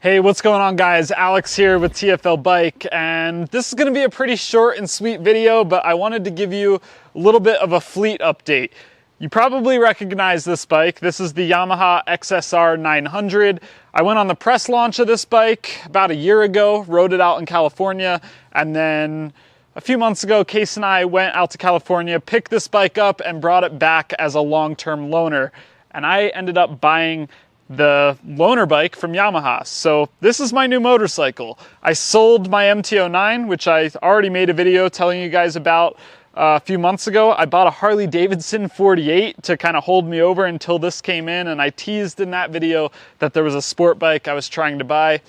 Hey, what's going on guys? Alex here with TFL Bike, and this is going to be a pretty short and sweet video, but I wanted to give you a little bit of a fleet update. You probably recognize this bike. This is the Yamaha XSR900. I went on the press launch of this bike about a year ago, rode it out in California, and then a few months ago, Case and I went out to California, picked this bike up, and brought it back as a long-term loaner. And I ended up buying the loaner bike from Yamaha. So this is my new motorcycle. I sold my MT-09, which I already made a video telling you guys about a few months ago. I bought a Harley Davidson 48 to kind of hold me over until this came in, and I teased in that video that there was a sport bike I was trying to buy.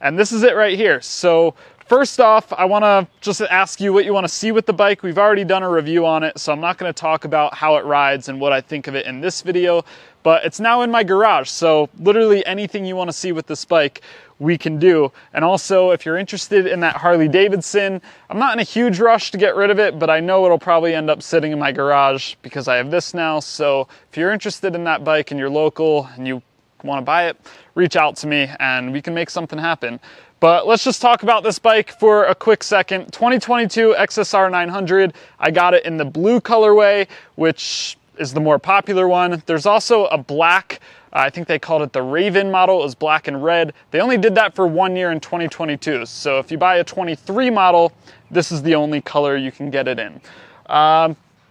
And this is it right here. So first off, I want to just ask you what you want to see with the bike. We've already done a review on it, so I'm not going to talk about how it rides and what I think of it in this video, but it's now in my garage, so literally anything you want to see with this bike, we can do. And also, if you're interested in that Harley Davidson, I'm not in a huge rush to get rid of it, but I know it'll probably end up sitting in my garage because I have this now. So if you're interested in that bike and you're local and you want to buy it, reach out to me and we can make something happen. But let's just talk about this bike for a quick second. 2022 XSR900. I got it in the blue colorway, which is the more popular one. There's also a black, I think they called it the Raven model. It was black and red. They only did that for 1 year in 2022. So if you buy a 23 model, this is the only color you can get it in.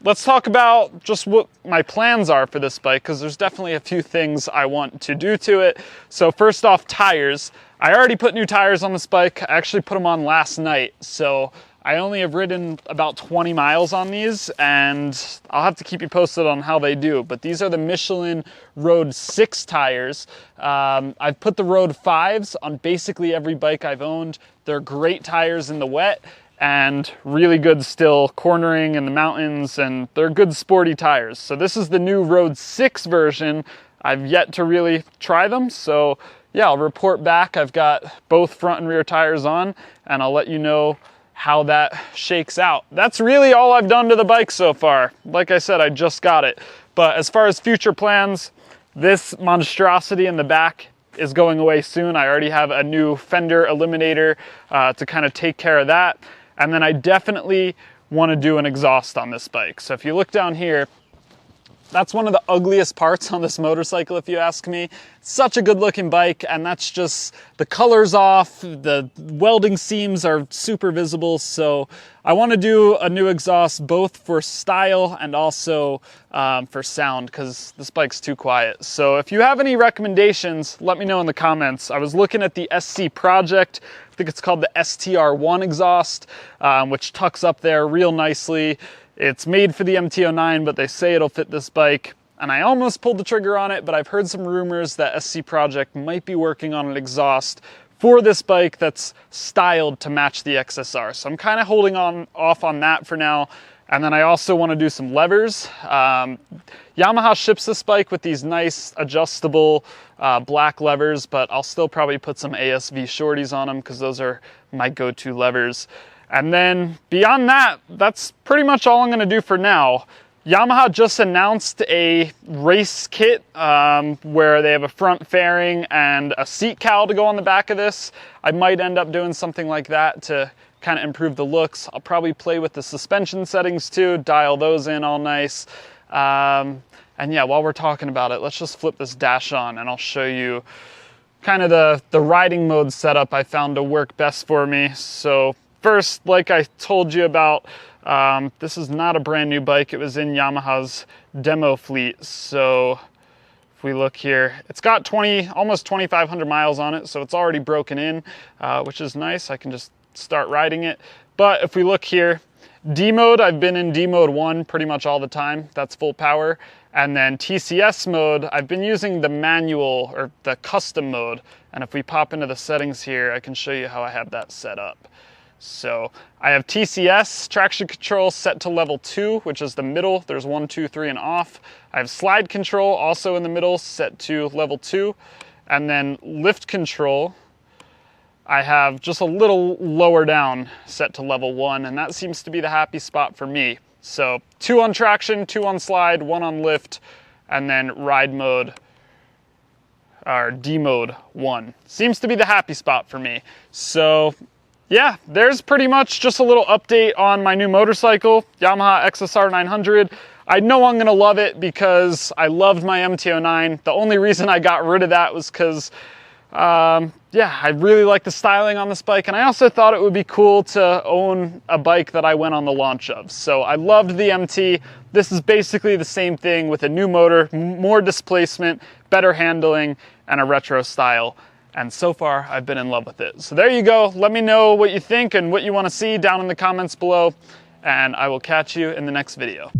Let's talk about just what my plans are for this bike, because there's definitely a few things I want to do to it. So first off, tires. I already put new tires on this bike. I actually put them on last night. So I only have ridden about 20 miles on these, and I'll have to keep you posted on how they do. But these are the Michelin Road 6 tires. I've put the Road 5s on basically every bike I've owned. They're great tires in the wet and really good still cornering in the mountains, and they're good sporty tires. So this is the new Road 6 version. I've yet to really try them, so yeah, I'll report back. I've got both front and rear tires on, and I'll let you know how that shakes out. That's really all I've done to the bike so far. Like I said, I just got it. But as far as future plans, this monstrosity in the back is going away soon. I already have a new fender eliminator to kind of take care of that. And then I definitely want to do an exhaust on this bike. So if you look down here, that's one of the ugliest parts on this motorcycle, if you ask me. It's such a good looking bike, and that's just, the color's off, the welding seams are super visible, so I want to do a new exhaust both for style and also for sound, because this bike's too quiet. So if you have any recommendations, let me know in the comments. I was looking at the SC Project, I think it's called the STR1 exhaust, which tucks up there real nicely. It's made for the MT-09, but they say it'll fit this bike. And I almost pulled the trigger on it, but I've heard some rumors that SC Project might be working on an exhaust for this bike that's styled to match the XSR. So I'm kind of holding off on that for now. And then I also want to do some levers. Yamaha ships this bike with these nice adjustable black levers, but I'll still probably put some ASV shorties on them because those are my go-to levers. And then beyond that, that's pretty much all I'm going to do for now. Yamaha just announced a race kit where they have a front fairing and a seat cowl to go on the back of this. I might end up doing something like that to kind of improve the looks. I'll probably play with the suspension settings too, dial those in all nice. And yeah, while we're talking about it, let's just flip this dash on and I'll show you kind of the riding mode setup I found to work best for me. So first, like I told you about, this is not a brand new bike. It was in Yamaha's demo fleet. So if we look here, it's got almost 2,500 miles on it. So it's already broken in, which is nice. I can just start riding it. But if we look here, D mode, I've been in D mode 1 pretty much all the time. That's full power. And then TCS mode, I've been using the manual or the custom mode. And if we pop into the settings here, I can show you how I have that set up. So I have TCS, traction control, set to level 2, which is the middle. There's 1, 2, 3, and off. I have slide control, also in the middle, set to level 2. And then lift control, I have just a little lower down, set to level 1, and that seems to be the happy spot for me. So 2 on traction, 2 on slide, 1 on lift, and then ride mode or D mode 1. Seems to be the happy spot for me. So yeah, there's pretty much just a little update on my new motorcycle, Yamaha XSR900. I know I'm gonna love it because I loved my MT-09. The only reason I got rid of that was because yeah, I really like the styling on this bike, and I also thought it would be cool to own a bike that I went on the launch of. So I loved the MT. This is basically the same thing with a new motor, more displacement, better handling, and a retro style. And so far, I've been in love with it. So there you go. Let me know what you think and what you want to see down in the comments below, and I will catch you in the next video.